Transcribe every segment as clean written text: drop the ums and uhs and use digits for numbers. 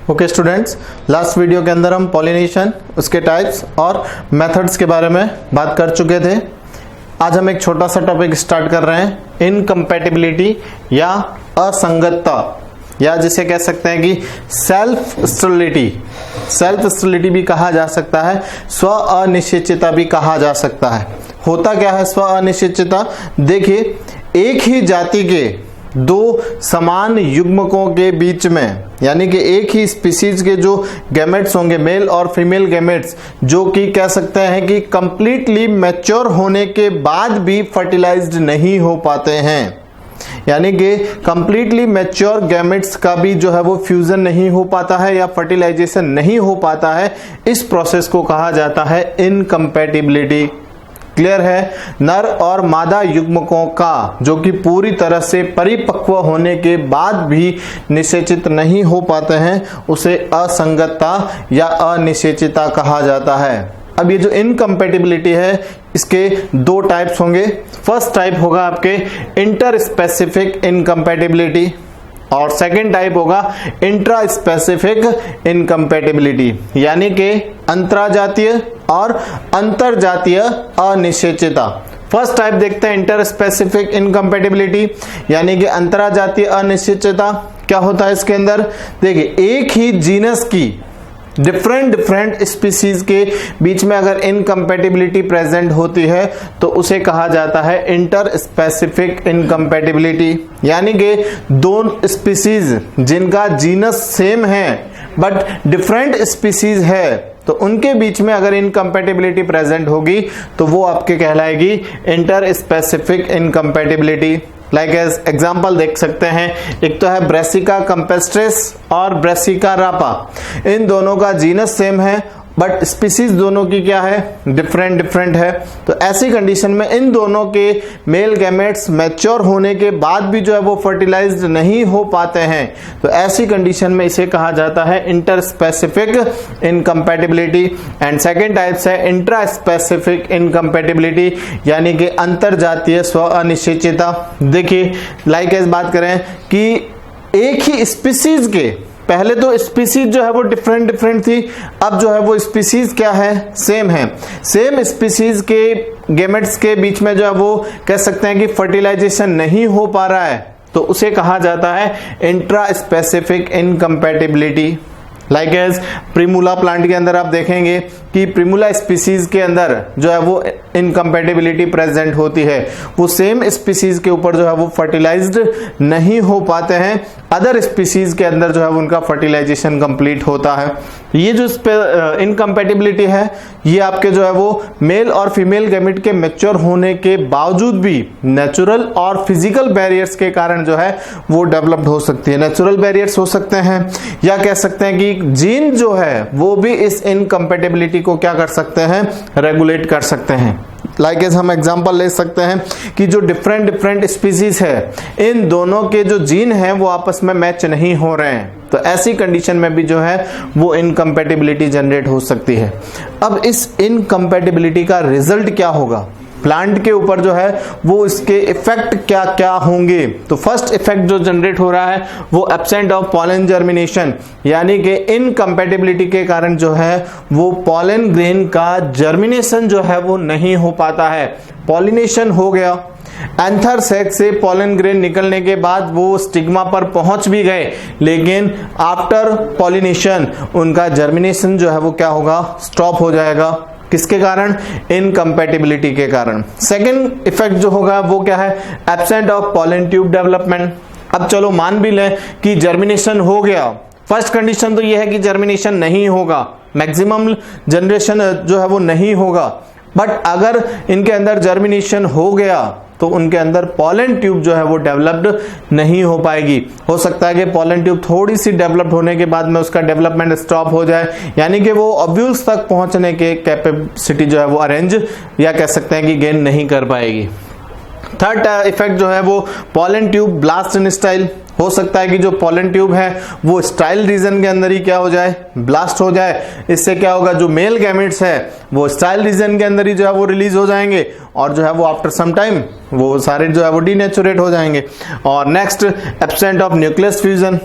Okay students, last video के अंदर हम पॉलिनेशन, उसके टाइप्स और मेथड्स के बारे में बात कर चुके थे। आज हम एक छोटा सा टॉपिक स्टार्ट कर रहे हैं, इनकम्पैटिबिलिटी या असंगतता, या जिसे कह सकते हैं कि सेल्फ स्टेबिलिटी। सेल्फ स्टेबिलिटी भी कहा जा सकता है, स्व अनिश्चितता भी कहा जा सकता है। होता क्या है स्व अनिश्चितता? देखिए, एक ही जाति के दो समान युग्मकों के बीच में, यानी कि एक ही स्पीसीज के जो गैमेट्स होंगे, मेल और फीमेल गैमेट्स, जो कि कह सकते हैं कि कंप्लीटली मैच्योर होने के बाद भी फर्टिलाइज्ड नहीं हो पाते हैं, यानी कि कंप्लीटली मैच्योर गैमेट्स का भी जो है वो फ्यूजन नहीं हो पाता है या फर्टिलाइजेशन नहीं हो पाता है। इस प्रोसेस को कहा जाता है इनकम्पैटिबिलिटी। क्लियर है? नर और मादा युग्मकों का जो कि पूरी तरह से परिपक्व होने के बाद भी निषेचित नहीं हो पाते हैं, उसे असंगतता या अनिषेचितता कहा जाता है। अब ये जो इनकम्पैटिबिलिटी है, इसके दो टाइप्स होंगे। फर्स्ट टाइप होगा आपके इंटर स्पेसिफिक इनकम्पैटिबिलिटी और सेकेंड टाइप होगा इंट्रा स्पेसिफिक इनकम्पैटिबिलिटी, यानी कि अंतराजातीय और अंतरजातीय अनिश्चितता। फर्स्ट टाइप देखते हैं इंटर स्पेसिफिक इनकम्पैटिबिलिटी, यानी कि अंतराजातीय अनिश्चितता। क्या होता है इसके अंदर? देखिए, एक ही जीनस की डिफरेंट स्पीसीज के बीच में अगर इनकम्पैटिबिलिटी प्रेजेंट होती है तो उसे कहा जाता है इंटर स्पेसिफिक इनकम्पैटिबिलिटी, यानी कि दो स्पीसीज जिनका जीनस सेम है बट डिफरेंट स्पीसीज है, तो उनके बीच में अगर इनकम्पैटिबिलिटी प्रेजेंट होगी तो वो आपके कहलाएगी inter specific incompatibility. Like as example देख सकते हैं, एक तो है ब्रेसिका कंपेस्ट्रेस और ब्रेसिका रापा। इन दोनों का जीनस सेम है बट स्पीसीज दोनों की क्या है? डिफरेंट है। तो ऐसी कंडीशन में इन दोनों के मेल गैमेट्स मैच्योर होने के बाद भी जो है वो फर्टिलाइज्ड नहीं हो पाते हैं, तो ऐसी कंडीशन में इसे कहा जाता है inter specific incompatibility. And second types है इंट्रा स्पेसिफिक इनकम्पैटिबिलिटी, यानी कि अंतरजातीय स्व अनिश्चितता। देखिए, लाइक एज बात करें कि एक ही स्पीसीज के, पहले तो स्पीसीज जो है वो डिफरेंट थी, अब जो है वो स्पीसीज क्या है? सेम है। सेम स्पीसीज के गैमेट्स के बीच में जो है वो कह सकते हैं कि फर्टिलाइजेशन नहीं हो पा रहा है, तो उसे कहा जाता है intra specific incompatibility. Like as primula plant के अंदर आप देखेंगे कि प्रिमुला स्पीसीज के अंदर जो है वो इनकम्पैटिबिलिटी प्रेजेंट होती है, वो सेम स्पीसीज के ऊपर जो है वो फर्टिलाइज्ड नहीं हो पाते हैं, अदर स्पीसीज के अंदर जो है उनका फर्टिलाइजेशन कंप्लीट होता है। ये जो इनकम्पैटिबिलिटी है, ये आपके जो है वो मेल और फीमेल गैमेट के मैच्योर होने के बावजूद भी नेचुरल और फिजिकल बैरियर्स के कारण जो है वो डेवलप्ड हो सकती है। नेचुरल बैरियर्स हो सकते हैं, या कह सकते हैं कि जीन जो है वो भी इस इनकम्पैटिबिलिटी को क्या कर सकते हैं? रेगुलेट कर सकते हैं। लाइक एज हम एग्जांपल ले सकते हैं कि जो डिफरेंट स्पीसीज है, इन दोनों के जो जीन हैं वो आपस में मैच नहीं हो रहे हैं, तो ऐसी कंडीशन में भी जो है वो इनकम्पैटिबिलिटी जनरेट हो सकती है। अब इस इनकम्पैटिबिलिटी का रिजल्ट क्या होगा? प्लांट के ऊपर जो है वो इसके इफेक्ट क्या क्या होंगे? तो फर्स्ट इफेक्ट जो जनरेट हो रहा है वो एब्सेंट ऑफ पॉलन जर्मिनेशन, यानी कि इनकम्पैटिबिलिटी के कारण जो है वो पॉलन ग्रेन का जर्मिनेशन जो है वो नहीं हो पाता है। पॉलिनेशन हो गया, एंथर सेक से पॉलन ग्रेन निकलने के बाद वो स्टिग्मा पर पहुंच भी गए, लेकिन आफ्टर पॉलिनेशन उनका जर्मिनेशन जो है वो क्या होगा? स्टॉप हो जाएगा। किसके कारण? इनकम्पैटिबिलिटी के कारण। सेकेंड इफेक्ट जो होगा वो क्या है? Absent of pollen tube development. अब चलो मान भी लें कि जर्मिनेशन हो गया, फर्स्ट कंडीशन तो ये है कि जर्मिनेशन नहीं होगा, मैक्सिमम जनरेशन जो है वो नहीं होगा, बट अगर इनके अंदर जर्मिनेशन हो गया तो उनके अंदर पॉलन ट्यूब जो है वो डेवलप्ड नहीं हो पाएगी। हो सकता है कि पॉलन ट्यूब थोड़ी सी डेवलप्ड होने के बाद में उसका डेवलपमेंट स्टॉप हो जाए, यानी कि वो ओव्यूल्स तक पहुंचने के कैपेसिटी जो है वो अरेंज या कह सकते हैं कि गेन नहीं कर पाएगी। थर्ड इफेक्ट जो है वो pollen tube blast in style. हो सकता है कि जो पॉलन ट्यूब है वो स्टाइल रीजन के अंदर ही क्या हो जाए? ब्लास्ट हो जाए। इससे क्या होगा? जो मेल गैमेट्स है वो स्टाइल रीजन के अंदर ही जो है वो रिलीज हो जाएंगे और जो है वो आफ्टर सम टाइम वो सारे जो है वो डीनेचुरेट हो जाएंगे। और next, absent of nucleus fusion.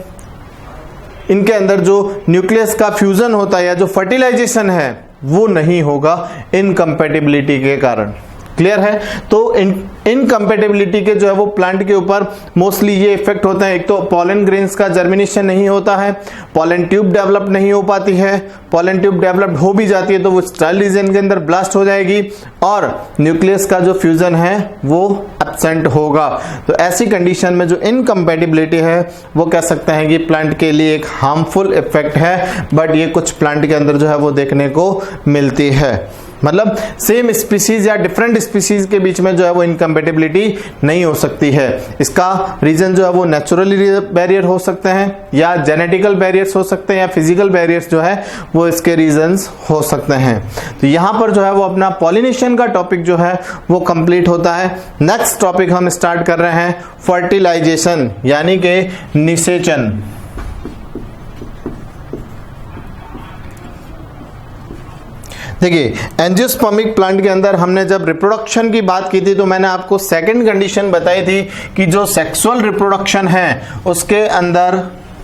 इनके अंदर जो न्यूक्लियस का फ्यूजन होता है या जो फर्टिलाइजेशन है वो नहीं होगा इनकम्पैटिबिलिटी के कारण। क्लियर है? तो इनकम्पैटिबिलिटी के जो है वो प्लांट के ऊपर मोस्टली ये इफेक्ट होते हैं। एक तो पॉलन ग्रेन्स का जर्मिनेशन नहीं होता है, पॉलन ट्यूब डेवलप नहीं हो पाती है, पॉलन ट्यूब डेवलप हो भी जाती है तो वो स्टाइल रीजन के अंदर ब्लास्ट हो जाएगी और न्यूक्लियस का जो फ्यूजन है वो एब्सेंट होगा। तो ऐसी कंडीशन में जो इनकम्पैटिबिलिटी है वो कह सकते हैं कि प्लांट के लिए एक हार्मफुल इफेक्ट है, बट ये कुछ प्लांट के अंदर जो है वो देखने को मिलती है। मतलब सेम स्पीसीज या डिफरेंट स्पीसीज के बीच में जो है वो इनकम्पैटिबिलिटी नहीं हो सकती है। इसका रीजन जो है वो नेचुरली बैरियर हो सकते हैं या जेनेटिकल बैरियर्स हो सकते हैं या फिजिकल बैरियर्स जो है वो इसके रीजंस हो सकते हैं। तो यहाँ पर जो है वो अपना पॉलिनेशन का टॉपिक जो है वो कंप्लीट होता है। नेक्स्ट टॉपिक हम स्टार्ट कर रहे हैं फर्टिलाइजेशन यानी कि निषेचन। देखिए एंजियोस्पर्मिक प्लांट के अंदर हमने जब रिप्रोडक्शन की बात की थी तो मैंने आपको सेकंड कंडीशन बताई थी कि जो सेक्सुअल रिप्रोडक्शन है उसके अंदर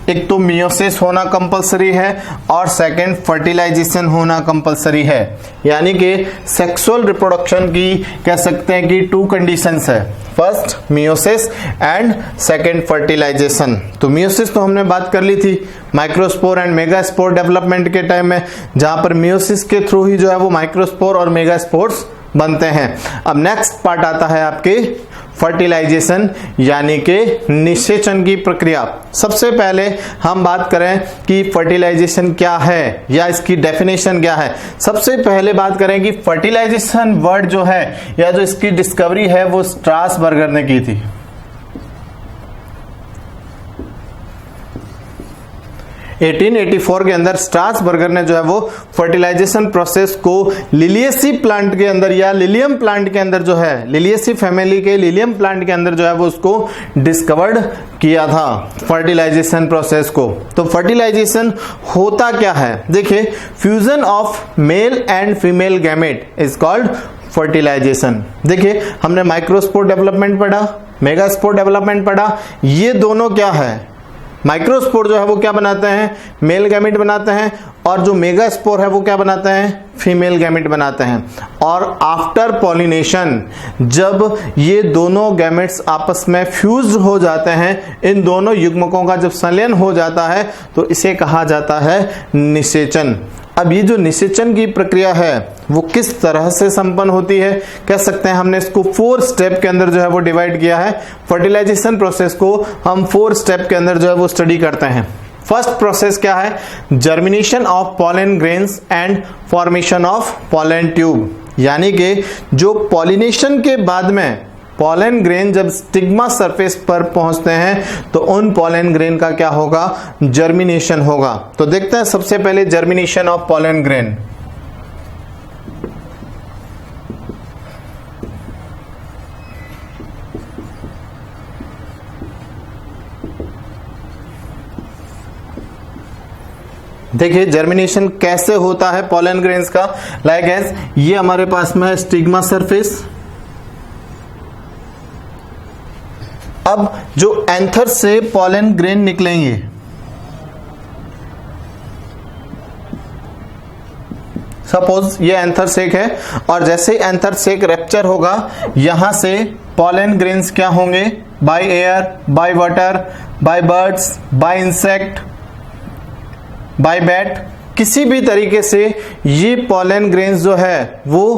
एक तो मियोसिस होना कंपलसरी है और सेकंड फर्टिलाइजेशन होना कंपलसरी है। यानी कि सेक्सुअल रिप्रोडक्शन की कह सकते हैं कि 2 कंडीशंस है, first meiosis and second fertilization. तो मियोसिस तो हमने बात कर ली थी माइक्रोस्पोर एंड मेगास्पोर डेवलपमेंट के टाइम में, जहां पर मियोसिस के थ्रू ही जो है वो माइक्रोस्पोर और मेगास्पोर्स बनते हैं। अब नेक्स्ट पार्ट आता है आपके फर्टिलाइजेशन यानी कि निषेचन की प्रक्रिया। सबसे पहले हम बात करें कि फर्टिलाइजेशन क्या है या इसकी डेफिनेशन क्या है। सबसे पहले बात करें कि फर्टिलाइजेशन वर्ड जो है या जो इसकी डिस्कवरी है वो स्ट्रासबर्गर ने की थी। 1884 के अंदर स्ट्रासबर्गर ने जो है वो फर्टिलाइजेशन प्रोसेस को लिलियेसी प्लांट के अंदर या लिलियम प्लांट के अंदर जो है लिलियेसी फैमिली के लिलियम प्लांट के अंदर जो है वो उसको डिस्कवर्ड किया था फर्टिलाइजेशन प्रोसेस को। तो फर्टिलाइजेशन होता क्या है? देखिए fusion of male and female gamete is called fertilization. देखिए हमने माइक्रोस्पोर डेवलपमेंट पढ़ा, मेगास्पोर डेवलपमेंट पढ़ा। ये दोनों क्या है? माइक्रोस्पोर जो है वो क्या बनाते हैं? मेल गैमेट बनाते हैं और जो मेगास्पोर है वो क्या बनाते हैं? फीमेल गैमेट बनाते हैं। और आफ्टर पॉलिनेशन जब ये दोनों गैमेट्स आपस में फ्यूज हो जाते हैं, इन दोनों युग्मकों का जब संलयन हो जाता है तो इसे कहा जाता है निषेचन। अब ये जो निषेचन की प्रक्रिया है वो किस तरह से संपन्न होती है? कह सकते हैं हमने इसको 4 स्टेप के अंदर जो है वो डिवाइड किया है। फर्टिलाइजेशन प्रोसेस को हम 4 स्टेप के अंदर जो है वो स्टडी करते हैं। फर्स्ट प्रोसेस क्या है? Germination of pollen grains and formation of pollen tube. यानी कि जो पॉलिनेशन के बाद में पॉलन ग्रेन जब स्टिग्मा सरफेस पर पहुंचते हैं तो उन पॉलन ग्रेन का क्या होगा? जर्मिनेशन होगा। तो देखते हैं सबसे पहले जर्मिनेशन ऑफ पॉलन ग्रेन। देखिए जर्मिनेशन कैसे होता है पॉलन ग्रेन्स का। लाइक एज ये हमारे पास में स्टिग्मा सरफेस। अब जो एंथर से पॉलन ग्रेन निकलेंगे, सपोज ये एंथर सेक है और जैसे एंथर सेक रैप्चर होगा यहां से पॉलन ग्रेन्स क्या होंगे? By air, by water, by birds, by insect, by bat, किसी भी तरीके से ये पॉलन ग्रेन्स जो है वो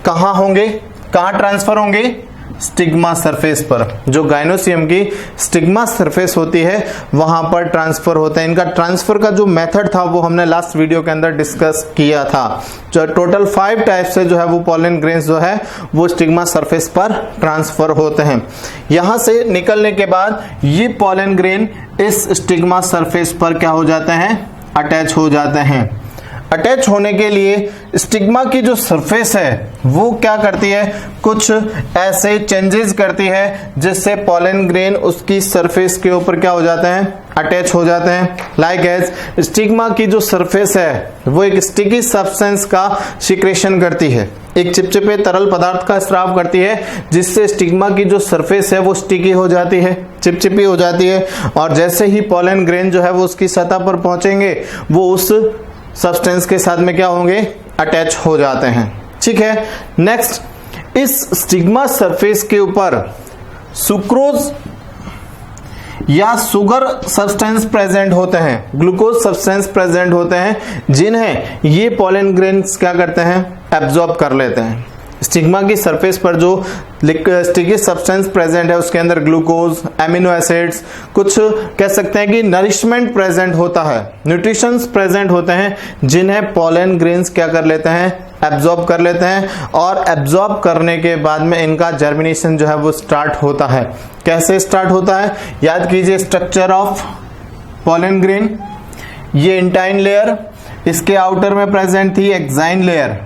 कहां होंगे? कहां ट्रांसफर होंगे? स्टिग्मा सरफेस पर। जो गाइनोसियम की स्टिग्मा सरफेस होती है वहां पर ट्रांसफर होते हैं। इनका ट्रांसफर का जो मेथड था वो हमने लास्ट वीडियो के अंदर डिस्कस किया था। जो टोटल 5 टाइप से जो है वो पॉलन ग्रेन्स जो है वो स्टिग्मा सरफेस पर ट्रांसफर होते हैं। यहां से निकलने के बाद ये पॉलन ग्रेन इस स्टिग्मा सरफेस पर क्या हो जाते हैं? अटैच हो जाते हैं। अटैच होने के लिए स्टिग्मा की जो सरफेस है वो क्या करती है, कुछ ऐसे चेंजेस करती है जिससे पॉलन ग्रेन उसकी सरफेस के ऊपर क्या हो जाते हैं, अटैच हो जाते हैं। लाइक एज स्टिग्मा की जो सरफेस है वो एक स्टिकी सब्सटेंस का सिक्रेशन करती है, एक चिपचिपे तरल पदार्थ का स्राव करती है, जिससे स्टिग्मा की जो सरफेस है वो स्टिकी हो जाती है, चिपचिपी हो जाती है, और जैसे ही पॉलन ग्रेन जो है वो उसकी सतह पर पहुंचेंगे वो उस सब्सटेंस के साथ में क्या होंगे, अटैच हो जाते हैं। ठीक है, नेक्स्ट, इस स्टिग्मा सरफेस के ऊपर सुक्रोज या शुगर सब्सटेंस प्रेजेंट होते हैं, ग्लूकोज सब्सटेंस प्रेजेंट होते हैं, जिन्हें ये पॉलन ग्रेन्स क्या करते हैं, एब्जॉर्ब कर लेते हैं। स्टिग्मा की सरफेस पर जो स्टिकी सब्सटेंस प्रेजेंट है उसके अंदर ग्लूकोज, एमिनो एसिड्स, कुछ कह सकते हैं कि नरिशमेंट प्रेजेंट होता है, न्यूट्रिशंस प्रेजेंट होते हैं, जिन्हें पॉलन ग्रेन्स क्या कर लेते हैं, एब्जॉर्ब कर लेते हैं, और एब्जॉर्ब करने के बाद में इनका जर्मिनेशन जो है वो स्टार्ट होता है। कैसे स्टार्ट होता है, याद कीजिए स्ट्रक्चर ऑफ पॉलन ग्रेन, ये इंटाइन लेयर, इसके आउटर में प्रेजेंट थी एक्साइन लेयर,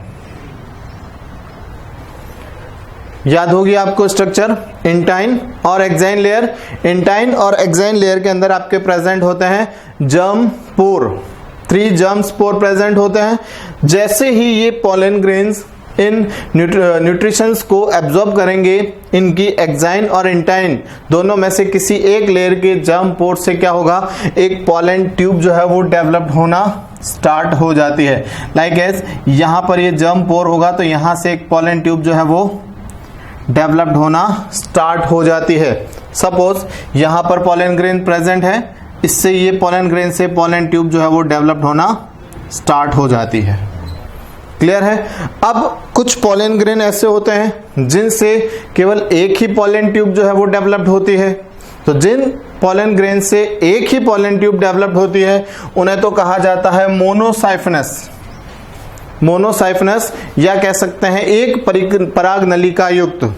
याद होगी आपको स्ट्रक्चर, इंटाइन और एक्साइन लेयर। इंटाइन और एक्साइन लेयर के अंदर आपके प्रेजेंट होते हैं जर्म पोर, 3 जर्म स्पोर प्रेजेंट होते हैं। जैसे ही ये पॉलन ग्रेन्स इन न्यूट्रिशंस को एब्जॉर्ब करेंगे, इनकी एक्साइन और इंटाइन दोनों में से किसी एक लेयर के जर्म पोर से क्या होगा, एक पॉलन ट्यूब जो है वो डेवलप्ड होना स्टार्ट हो जाती है। लाइक एज यहां पर ये जर्म पोर होगा तो यहां से एक पॉलन ट्यूब जो है वो डेवलप्ड होना स्टार्ट हो जाती है। सपोज यहां पर पॉलन ग्रेन प्रेजेंट है, इससे ये पॉलन ग्रेन से पॉलन ट्यूब जो है वो डेवलप्ड होना स्टार्ट हो जाती है। क्लियर है। अब कुछ पॉलन ग्रेन ऐसे होते हैं जिनसे केवल एक ही पॉलन ट्यूब जो है वो डेवलप्ड होती है। तो जिन पॉलन ग्रेन से एक ही पॉलन ट्यूब डेवलप्ड होती है उन्हें तो कहा जाता है मोनोसाइफनस, मोनोसाइफनस, या कह सकते हैं एक पराग नलिका युक्त।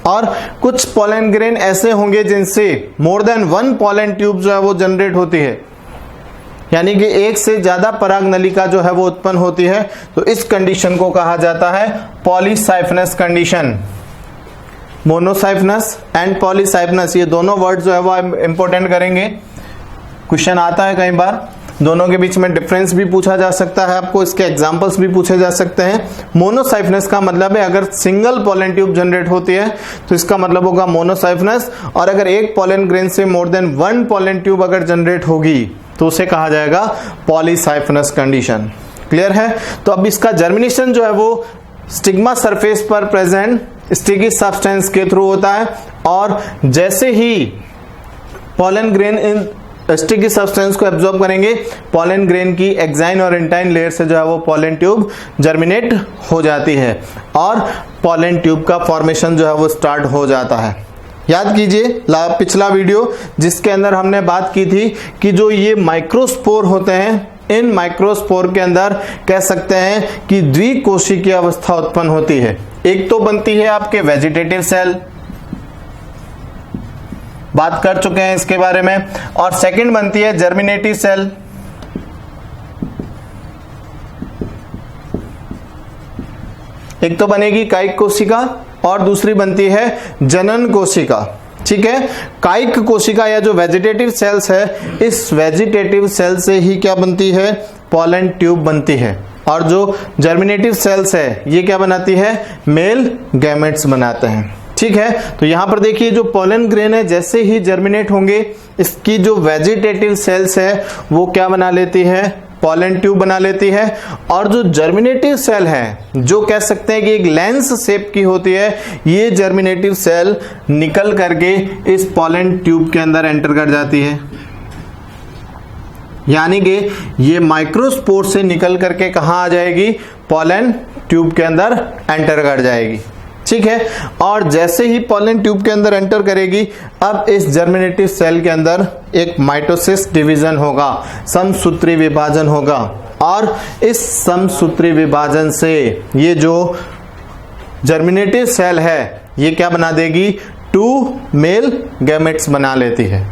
और कुछ पॉलन ग्रेन ऐसे होंगे जिनसे मोर देन 1 पॉलन ट्यूब जो है वो जनरेट होती है, यानी कि एक से ज्यादा पराग नलिका जो है वो उत्पन्न होती है। तो इस कंडीशन को कहा जाता है पॉलीसाइफनस कंडीशन। मोनोसाइफनस एंड पॉलीसाइफनस, ये दोनों वर्ड जो है वो इंपॉर्टेंट करेंगे, क्वेश्चन आता है कई बार। दोनों के बीच में डिफरेंस भी पूछा जा सकता है आपको, इसके एग्जांपल्स भी पूछे जा सकते हैं। मोनोसाइफनस का मतलब है अगर सिंगल पॉलन ट्यूब जनरेट होती है तो इसका मतलब होगा मोनोसाइफनस, और अगर एक पॉलन ग्रेन से मोर देन 1 पॉलन ट्यूब अगर जनरेट होगी तो उसे कहा जाएगा पॉलीसाइफनस कंडीशन। क्लियर है। तो अब इसका जर्मिनेशन जो है वो स्टिग्मा सरफेस पर प्रेजेंट स्टिकी सब्सटेंस के थ्रू होता है, और जैसे ही पॉलन ग्रेन इन स्टिकी सब्सटेंस को एब्जॉर्ब करेंगे, पॉलन ग्रेन की एक्साइन और इंटाइन लेयर से जो है वो पॉलन ट्यूब जर्मिनेट हो जाती है और पॉलन ट्यूब का फॉर्मेशन जो है वो स्टार्ट हो जाता है। याद कीजिए पिछला वीडियो जिसके अंदर हमने बात की थी कि जो ये माइक्रोस्पोर होते हैं, इन माइक्रोस्पोर के अंदर कह सकते हैं कि द्विकोशिकीय अवस्था उत्पन्न होती है। एक तो बनती है आपके वेजिटेटिव सेल, बात कर चुके हैं इसके बारे में, और सेकंड बनती है जर्मिनेटिव सेल। एक तो बनेगी कायिक कोशिका और दूसरी बनती है जनन कोशिका। ठीक है, कायिक कोशिका या जो वेजिटेटिव सेल्स है, इस वेजिटेटिव सेल से ही क्या बनती है, पॉलन ट्यूब बनती है, और जो जर्मिनेटिव सेल्स है ये क्या बनाती है, मेल गैमेट्स बनाते हैं। ठीक है, तो यहां पर देखिए जो पॉलन ग्रेन है जैसे ही जर्मिनेट होंगे, इसकी जो वेजिटेटिव सेल्स है वो क्या बना लेती है, पॉलन ट्यूब बना लेती है, और जो जर्मिनेटिव सेल है जो कह सकते हैं कि एक लेंस शेप की होती है, ये जर्मिनेटिव सेल निकल करके इस पॉलन ट्यूब के अंदर एंटर कर जाती है, यानी कि ये माइक्रोस्पोर से निकल करके कहां आ जाएगी, पॉलन ट्यूब के अंदर एंटर कर जाएगी। ठीक है, और जैसे ही पॉलन ट्यूब के अंदर एंटर करेगी, अब इस जर्मिनेटिव सेल के अंदर एक माइटोसिस डिवीजन होगा, समसूत्री विभाजन होगा, और इस समसूत्री विभाजन से ये जो जर्मिनेटिव सेल है ये क्या बना देगी, 2 मेल गैमेट्स बना लेती है।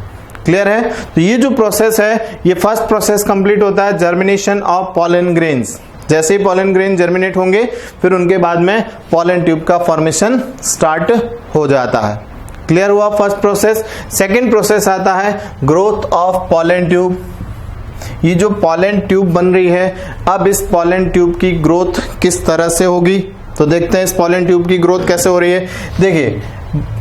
क्लियर है। तो ये जो प्रोसेस है, ये फर्स्ट प्रोसेस कंप्लीट होता है जर्मिनेशन ऑफ पॉलन ग्रेन्स, जैसे ही पॉलन ग्रेन जर्मिनेट होंगे फिर उनके बाद में पॉलन ट्यूब का फॉर्मेशन स्टार्ट हो जाता है। क्लियर हुआ फर्स्ट प्रोसेस। सेकेंड प्रोसेस आता है ग्रोथ ऑफ पॉलन ट्यूब। ये जो पॉलन ट्यूब बन रही है, अब इस पॉलन ट्यूब की ग्रोथ किस तरह से होगी, तो देखते हैं इस पॉलन ट्यूब की ग्रोथ कैसे हो रही है। देखिए,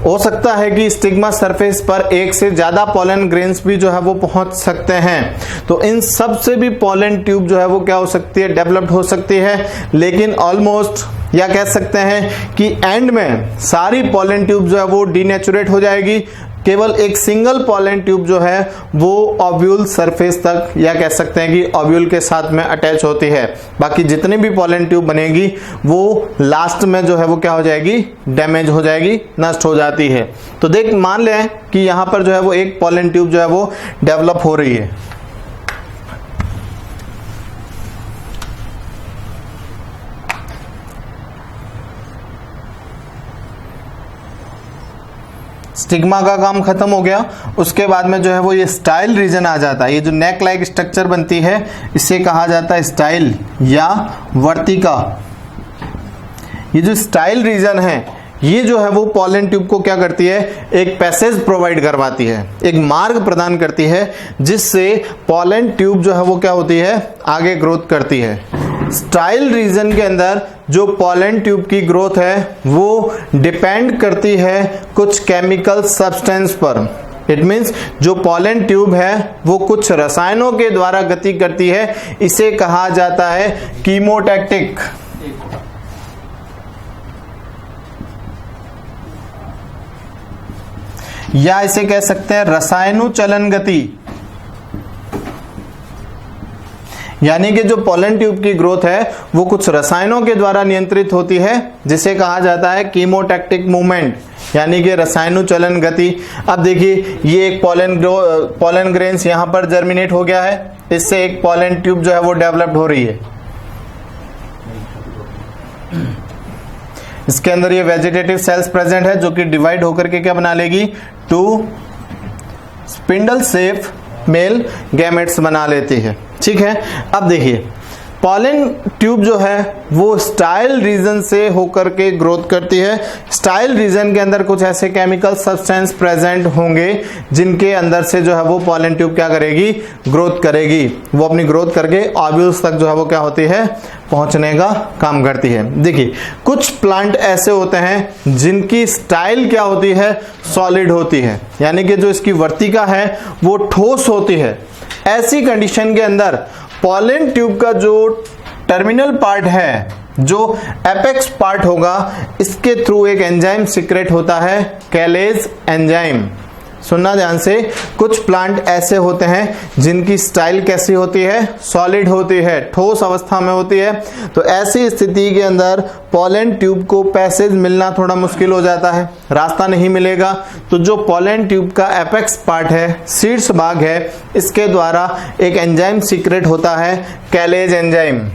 हो सकता है कि स्टिग्मा सरफेस पर एक से ज्यादा पॉलन ग्रेन्स भी जो है वो पहुंच सकते हैं, तो इन सब से भी पॉलन ट्यूब जो है वो क्या हो सकती है, डेवलप्ड हो सकती है। लेकिन ऑलमोस्ट या कह सकते हैं कि एंड में सारी पॉलन ट्यूब जो है वो डीनेचुरेट हो जाएगी, केवल एक सिंगल पॉलन ट्यूब जो है वो ओव्यूल सरफेस तक या कह सकते हैं कि ओव्यूल के साथ में अटैच होती है। बाकी जितनी भी पॉलन ट्यूब बनेगी वो लास्ट में जो है वो क्या हो जाएगी, डैमेज हो जाएगी, नष्ट हो जाती है। तो देख मान लें कि यहां पर जो है वो एक पॉलन ट्यूब जो है वो डेवलप हो रही है। स्टिग्मा का काम खत्म हो गया, उसके बाद में जो है वो ये स्टाइल रीजन आ जाता है। ये जो नेक लाइक स्ट्रक्चर बनती है इसे कहा जाता है स्टाइल या वर्तिका। ये जो स्टाइल रीजन है ये जो है वो पॉलन ट्यूब को क्या करती है, एक पैसेज प्रोवाइड करवाती है, एक मार्ग प्रदान करती है, जिससे पॉलन ट्यूब जो है वो क्या होती है, आगे ग्रोथ करती है। स्टाइल रीजन के अंदर जो पॉलन ट्यूब की ग्रोथ है वो डिपेंड करती है कुछ केमिकल सब्सटेंस पर। इट मीन्स जो पॉलन ट्यूब है वो कुछ रसायनों के द्वारा गति करती है, इसे कहा जाता है कीमोटैक्टिक या इसे कह सकते हैं रसायनुचलन गति। यानी कि जो पॉलन ट्यूब की ग्रोथ है वो कुछ रसायनों के द्वारा नियंत्रित होती है, जिसे कहा जाता है कीमोटैक्टिक मूवमेंट, यानी कि रसायनुचलन गति। अब देखिए, ये एक पॉलन ग्रेन्स यहां पर जर्मिनेट हो गया है, इससे एक पॉलन ट्यूब जो है वो डेवलप्ड हो रही है। इसके अंदर ये वेजिटेटिव सेल्स प्रेजेंट है जो कि डिवाइड होकर के क्या बना लेगी, 2 स्पिंडल शेप मेल गैमेट्स बना लेती है। ठीक है, अब देखिए पॉलन ट्यूब जो है वो स्टाइल रीजन से होकर के ग्रोथ करती है। स्टाइल रीजन के अंदर कुछ ऐसे केमिकल सब्सटेंस प्रेजेंट होंगे जिनके अंदर से जो है वो पॉलन ट्यूब क्या करेगी, ग्रोथ करेगी। वो अपनी ग्रोथ करके ओव्यूल्स तक जो है वो क्या होती है, पहुंचने का काम करती है। देखिए, कुछ प्लांट ऐसे होते हैं जिनकी स्टाइल क्या होती है, सॉलिड होती है, यानी कि जो इसकी वर्तिका है वो ठोस होती है। ऐसी कंडीशन के अंदर पॉलन ट्यूब का जो टर्मिनल पार्ट है, जो एपेक्स पार्ट होगा, इसके थ्रू एक एंजाइम सीक्रेट होता है, कैलेज एंजाइम। सुनना ध्यान से, कुछ प्लांट ऐसे होते हैं जिनकी स्टाइल कैसी होती है, सॉलिड होती है, ठोस अवस्था में होती है। तो ऐसी स्थिति के अंदर पॉलन ट्यूब को पैसेज मिलना थोड़ा मुश्किल हो जाता है, रास्ता नहीं मिलेगा। तो जो पॉलन ट्यूब का एपेक्स पार्ट है, शीर्ष भाग है, इसके द्वारा एक एंजाइम सीक्रेट होता है, कैलेज एंजाइम।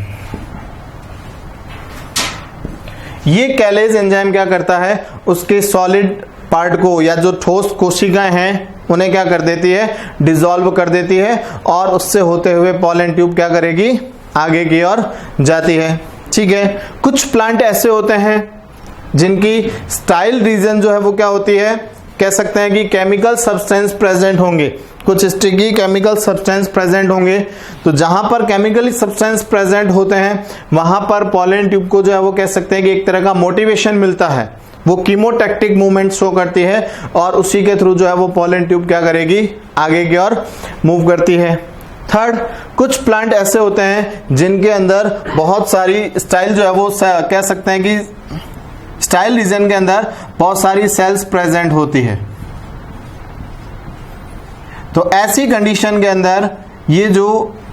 ये कैलेज एंजाइम क्या करता है, उसके सॉलिड पार्ट को या जो ठोस कोशिकाएं हैं उन्हें क्या कर देती है, डिसॉल्व कर देती है, और उससे होते हुए पॉलन ट्यूब क्या करेगी, आगे की ओर जाती है। ठीक है, कुछ प्लांट ऐसे होते हैं जिनकी स्टाइल रीजन जो है वो क्या होती है, कह सकते हैं कि केमिकल सब्सटेंस प्रेजेंट होंगे, कुछ स्टिकी केमिकल सब्सटेंस प्रेजेंट होंगे। तो जहां पर केमिकल सब्सटेंस प्रेजेंट होते हैं वहां पर पॉलन ट्यूब को जो है वो कह सकते हैं कि एक तरह का मोटिवेशन मिलता है, वो कीमोटैक्टिक मूवमेंट शो करती है, और उसी के थ्रू जो है वो पॉलन ट्यूब क्या करेगी, आगे की ओर मूव करती है। थर्ड, कुछ प्लांट ऐसे होते हैं जिनके अंदर बहुत सारी स्टाइल जो है वो कह सकते हैं कि स्टाइल रीजन के अंदर बहुत सारी सेल्स प्रेजेंट होती है। तो ऐसी कंडीशन के अंदर ये जो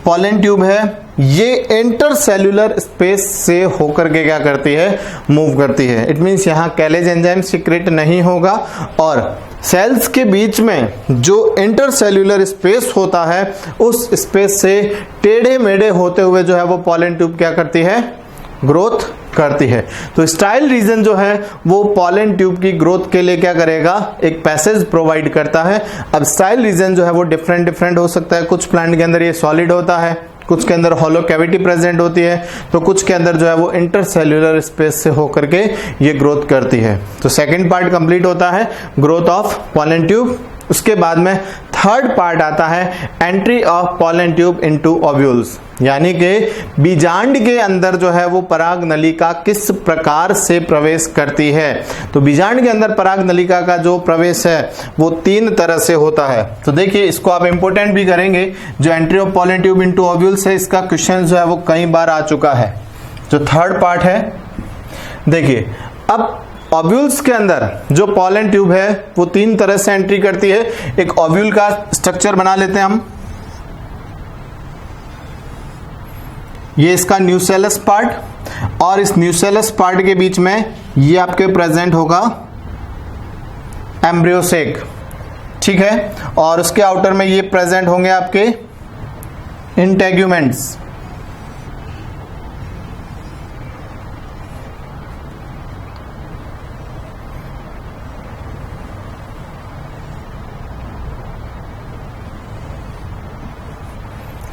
पॉलन ट्यूब है ये इंटरसेल्यूलर स्पेस से होकर के क्या करती है, मूव करती है। इट मींस यहाँ कैलेज एंजाइम सीक्रेट नहीं होगा, और सेल्स के बीच में जो इंटरसेल्यूलर स्पेस होता है उस स्पेस से टेढ़े मेढ़े होते हुए जो है वो पॉलन ट्यूब क्या करती है, ग्रोथ करती है। तो स्टाइल रीजन जो है वो पॉलन ट्यूब की ग्रोथ के लिए क्या करेगा, एक पैसेज प्रोवाइड करता है। अब स्टाइल रीजन जो है वो डिफरेंट हो सकता है, कुछ प्लांट के अंदर ये सॉलिड होता है, कुछ के अंदर हॉलो कैविटी प्रेजेंट होती है, तो कुछ के अंदर जो है वो इंटरसेल्यूलर स्पेस से होकर के ये ग्रोथ करती है। तो सेकंड पार्ट कंप्लीट होता है ग्रोथ ऑफ पॉलन ट्यूब। उसके बाद में थर्ड पार्ट आता है entry of pollen tube into ovules, यानी कि बीजांड के अंदर जो है वो पराग नलिका किस प्रकार से प्रवेश करती है। तो बीजांड के अंदर पराग नलिका का जो प्रवेश है वो 3 तरह से होता है। तो देखिए इसको आप इंपोर्टेंट भी करेंगे, जो entry of pollen tube into ovules है, इसका क्वेश्चन जो है वो कई बार आ चुका है। जो थर्ड पार्ट है, देखिए अब ओव्यूल्स के अंदर जो पॉलन ट्यूब है वो 3 तरह से एंट्री करती है। एक ओव्यूल का स्ट्रक्चर बना लेते हैं हम, ये इसका न्यूसेलस पार्ट, और इस न्यूसेलस पार्ट के बीच में ये आपके प्रेजेंट होगा एम्ब्रियो सेक, ठीक है, और उसके आउटर में ये प्रेजेंट होंगे आपके इंटेग्यूमेंट्स।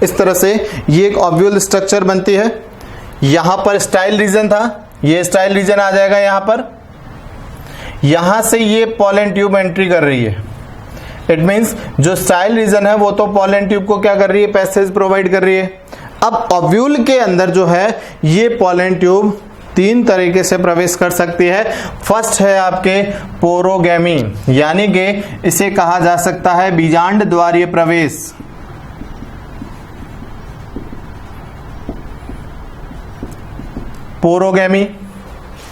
इस तरह से ये एक ओव्यूल स्ट्रक्चर बनती है। यहां पर स्टाइल रीजन था, ये स्टाइल रीजन आ जाएगा यहां पर, यहां से ये पॉलन ट्यूब एंट्री कर रही है। इट मींस जो स्टाइल रीजन है वो तो पॉलन ट्यूब को क्या कर रही है, पैसेज प्रोवाइड कर रही है। अब ओव्यूल के अंदर जो है ये पॉलन ट्यूब 3 तरीके से प्रवेश कर सकती है। फर्स्ट है आपके पोरोगैमी, यानी कि इसे कहा जा सकता है बीजांड द्वारीय प्रवेश। पोरोगैमी,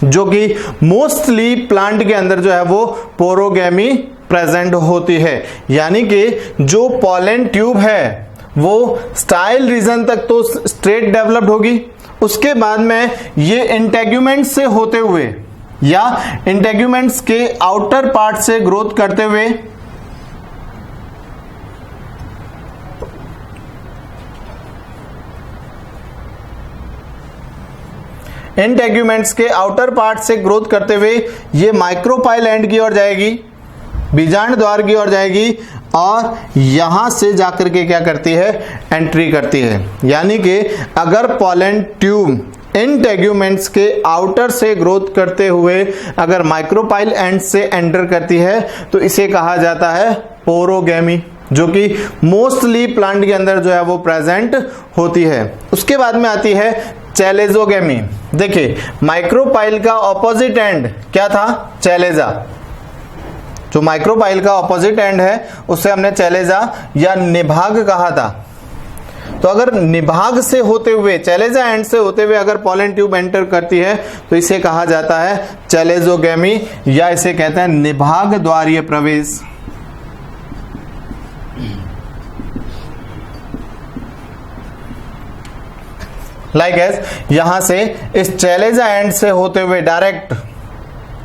जो कि मोस्टली प्लांट के अंदर जो है वो पोरोगैमी प्रेजेंट होती है, यानी कि जो पॉलन ट्यूब है वो स्टाइल रीजन तक तो स्ट्रेट डेवलप्ड होगी, उसके बाद में ये इंटेग्यूमेंट्स से होते हुए या इंटेग्यूमेंट्स के आउटर पार्ट से ग्रोथ करते हुए इंटेग्यूमेंट्स के आउटर पार्ट से ग्रोथ करते हुए ये माइक्रोपाइल एंड की ओर जाएगी, बीजांड द्वार की ओर जाएगी, और यहां से जाकर के क्या करती है, एंट्री करती है। यानी कि अगर पॉलन ट्यूब इंटेग्यूमेंट्स के आउटर से ग्रोथ करते हुए अगर माइक्रोपाइल एंड से एंटर करती है तो इसे कहा जाता है पोरोगैमी, जो कि मोस्टली प्लांट के अंदर जो है वो प्रेजेंट होती है। उसके बाद में आती है चैलेजोगैमी। देखिए माइक्रोपाइल का ऑपोजिट एंड क्या था, चैलेजा। जो माइक्रोपाइल का ऑपोजिट एंड है उसे हमने चैलेजा या निभाग कहा था। तो अगर निभाग से होते हुए, चैलेजा एंड से होते हुए अगर पॉलन ट्यूब एंटर करती है तो इसे कहा जाता है चैलेजोगैमी, या इसे कहते हैं निभाग द्वारीय प्रवेश। लाइक एज यहां से इस चैलेजा एंड से होते हुए डायरेक्ट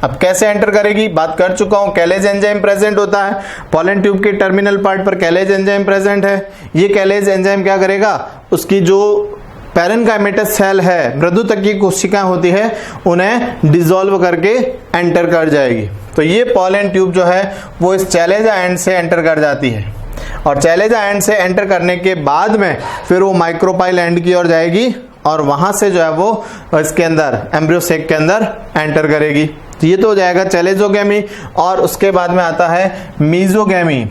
अब कैसे एंटर करेगी, बात कर चुका हूं, कैलेज एंजाइम प्रेजेंट होता है पॉलन ट्यूब के टर्मिनल पार्ट पर, कैलेज एंजाइम प्रेजेंट है। ये कैलेज एंजाइम क्या करेगा, उसकी जो पैरेन्काइमेटस सेल है, मृदुतकीय कोशिकाएं होती है, उन्हें डिसॉल्व करके एंटर कर जाएगी। तो ये पॉलन ट्यूब जो है वो इस चैलेजा एंड से एंटर कर जाती है, और चैलेजा एंड से एंटर करने के बाद में फिर वो माइक्रोपाइल एंड की ओर जाएगी, और वहां से जो है वो इसके अंदर एम्ब्रियो सेक के अंदर एंटर करेगी। तो ये तो हो जाएगा चैलेजोगैमी। और उसके बाद में आता है मीजोगैमी,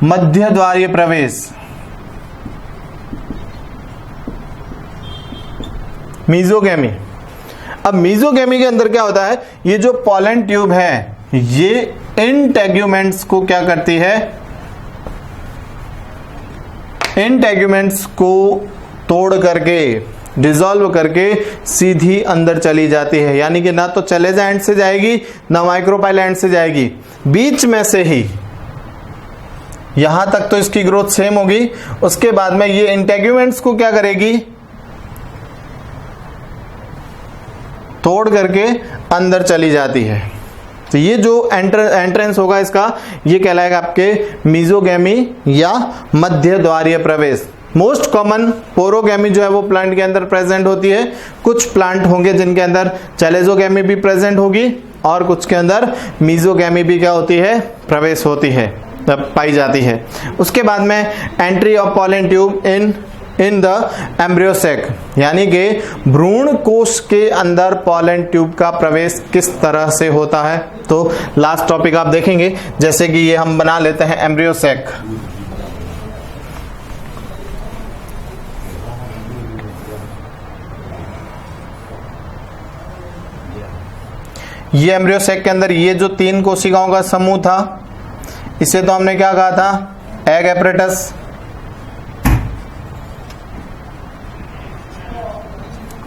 मध्य द्वारीय प्रवेश। मीजोगैमी, अब मीजोगैमी के अंदर क्या होता है, ये जो पॉलन ट्यूब है ये इंटेग्यूमेंट्स को क्या करती है, इंटेग्यूमेंट्स को तोड़ करके डिसॉल्व करके सीधी अंदर चली जाती है। यानी कि ना तो चैलेजा एंड से जाएगी ना माइक्रोपाइल एंड से जाएगी, बीच में से ही, यहां तक तो इसकी ग्रोथ सेम होगी। उसके बाद में ये इंटेग्यूमेंट्स को क्या करेगी, तोड़ करके अंदर चली जाती है। तो ये जो एंट्रेंस होगा इसका, ये कहलाएगा आपके मीजोगैमी या मध्य द्वारीय प्रवेश। मोस्ट कॉमन पोरोगैमी जो है वो प्लांट के अंदर प्रेजेंट होती है। कुछ प्लांट होंगे जिनके अंदर चैलेजोगैमी भी प्रेजेंट होगी, और कुछ के अंदर मीजोगैमी भी क्या होती है, प्रवेश होती है, पाई जाती है। उसके बाद में entry of pollen tube in in the embryo sac, यानी कि भ्रूण कोश के अंदर पॉलन ट्यूब का प्रवेश किस तरह से होता है। तो लास्ट टॉपिक आप देखेंगे, जैसे कि ये हम बना लेते हैं एम्ब्रियो सैक। ये एम्ब्रियो सैक के अंदर ये जो 3 कोशिकाओं का समूह था, इसे तो हमने क्या कहा था, एग एपरेटस।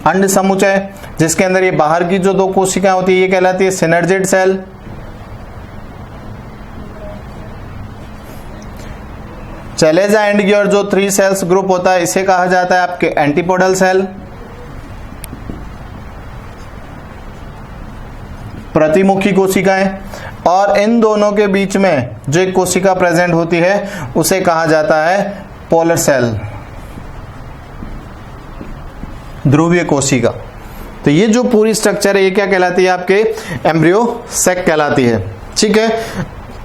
अंड समुच्चय, जिसके अंदर ये बाहर की जो 2 कोशिकाएं होती है ये कहलाती है सिनर्जिड सेल। चलेजा एंड की और जो 3 सेल्स ग्रुप होता है इसे कहा जाता है आपके एंटीपोडल सेल। प्रतिमुखी कोशिकाएं, और इन दोनों के बीच में जो एक कोशिका प्रेजेंट होती है उसे कहा जाता है पोलर सेल, ध्रुवीय कोशिका। तो ये जो पूरी स्ट्रक्चर है ये क्या कहलाती है, आपके एम्ब्रियो सैक कहलाती है। ठीक है,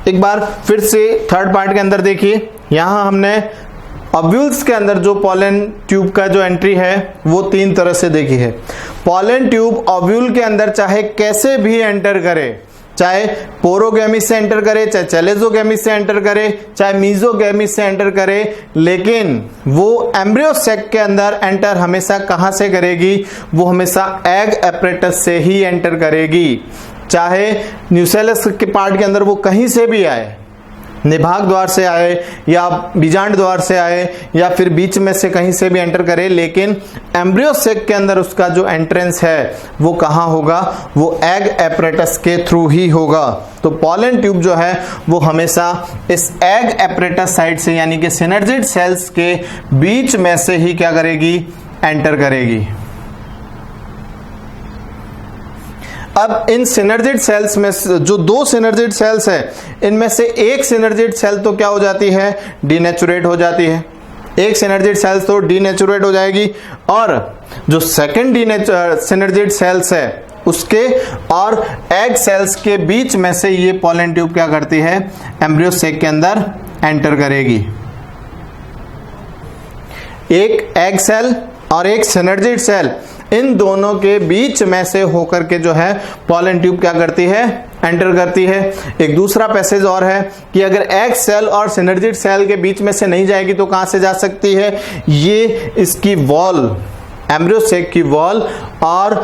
एक बार फिर से थर्ड पार्ट के अंदर देखिए, यहां हमने ओव्यूल्स के अंदर जो पॉलन ट्यूब का जो एंट्री है वो 3 तरह से देखी है। पॉलन ट्यूब ओव्यूल के अंदर चाहे कैसे भी एंटर करे, चाहे पोरोगैमी से एंटर करे, चाहे चेलेजोगैमी से एंटर करे, चाहे मीजोगैमी से एंटर करे, लेकिन वो एम्ब्रियो सैक के अंदर एंटर हमेशा कहां से करेगी, वो हमेशा एग एपरेटस से ही एंटर करेगी। चाहे न्यूसेलस के पार्ट के अंदर वो कहीं से भी आए, निभाग द्वार से आए या बीजांड द्वार से आए या फिर बीच में से कहीं से भी एंटर करे, लेकिन एम्ब्रियो सैक के अंदर उसका जो एंट्रेंस है वो कहां होगा, वो एग एपरेटस के थ्रू ही होगा। तो पॉलन ट्यूब जो है वो हमेशा इस एग एपरेटस साइड से, यानी कि सिनर्जिड सेल्स के बीच में से ही क्या करेगी, एंटर करेगी। अब इन सिनर्जिड सेल्स में जो 2 सिनर्जिड सेल्स है, इनमें से एक सिनर्जिड सेल तो क्या हो जाती है, डीनेचुरेट हो जाती है। एक सिनर्जिड सेल्स तो डीनेचुरेट हो जाएगी, और जो सेकंड सिनर्जिड सेल्स है उसके और एग सेल्स के बीच में से ये पॉलन ट्यूब क्या करती है, एम्ब्रियो सैक के अंदर एंटर करेगी। एक एग सेल और एक सिनर्जिड सेल, इन दोनों के बीच में से होकर के जो है पॉलन ट्यूब क्या करती है, एंटर करती है। एक दूसरा पैसेज और है कि अगर एग सेल और सिनर्जिड सेल के बीच में से नहीं जाएगी तो कहां से जा सकती है, ये इसकी वॉल, एम्ब्रियो सैक की वॉल और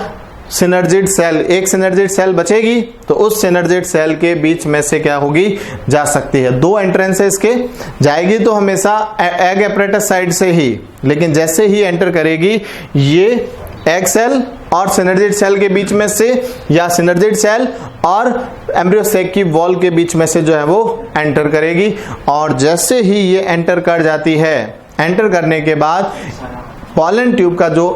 सिनर्जिड सेल, एक सिनर्जिड सेल बचेगी तो उस सिनर्जिड सेल के बीच में से क्या होगी, जा सकती है। 2 एंट्रेंस है इसके, जाएगी तो हमेशा एग एपरेटस साइड से ही, लेकिन जैसे ही एंटर करेगी ये एग सेल और सिनर्जिड सेल के बीच में से या सिनर्जिड सेल और एम्ब्रियो सैक की वॉल के बीच में से जो है वो एंटर करेगी। और जैसे ही ये एंटर कर जाती है, एंटर करने के बाद पॉलन ट्यूब का जो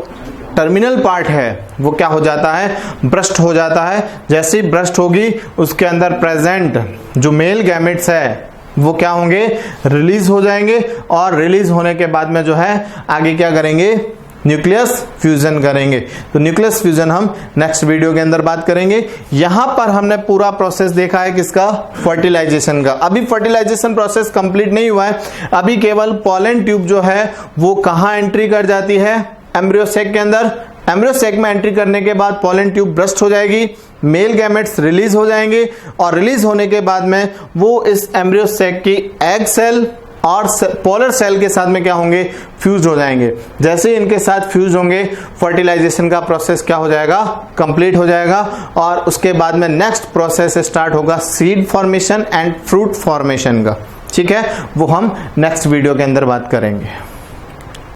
टर्मिनल पार्ट है वो क्या हो जाता है, ब्रस्ट हो जाता है। जैसे ही ब्रस्ट होगी उसके अंदर प्रेजेंट जो मेल गैमेट्स है वो क्या होंगे, रिलीज हो जाएंगे, और रिलीज होने के बाद में जो है आगे क्या करेंगे, न्यूक्लियस फ्यूजन करेंगे। तो न्यूक्लियस फ्यूजन हम नेक्स्ट वीडियो के अंदर बात करेंगे। यहां पर हमने पूरा प्रोसेस देखा है किसका, फर्टिलाइजेशन का। अभी फर्टिलाइजेशन प्रोसेस कंप्लीट नहीं हुआ है, अभी केवल पॉलन ट्यूब जो है वो कहां एंट्री कर जाती है, एम्ब्रियो सैक के अंदर। एम्ब्रियो सैक में एंट्री करने के बाद पॉलन ट्यूब ब्रस्ट हो जाएगी, मेल गैमेट्स रिलीज हो जाएंगे, और रिलीज होने के बाद में वो इस एम्ब्रियो सैक की एग सेल और पोलर सेल के साथ में क्या होंगे, फ्यूज हो जाएंगे। जैसे ही इनके साथ फ्यूज होंगे फर्टिलाइजेशन का प्रोसेस क्या हो जाएगा, कंप्लीट हो जाएगा, और उसके बाद में नेक्स्ट प्रोसेस स्टार्ट होगा seed formation and fruit formation का। ठीक है, वो हम नेक्स्ट वीडियो के अंदर बात करेंगे।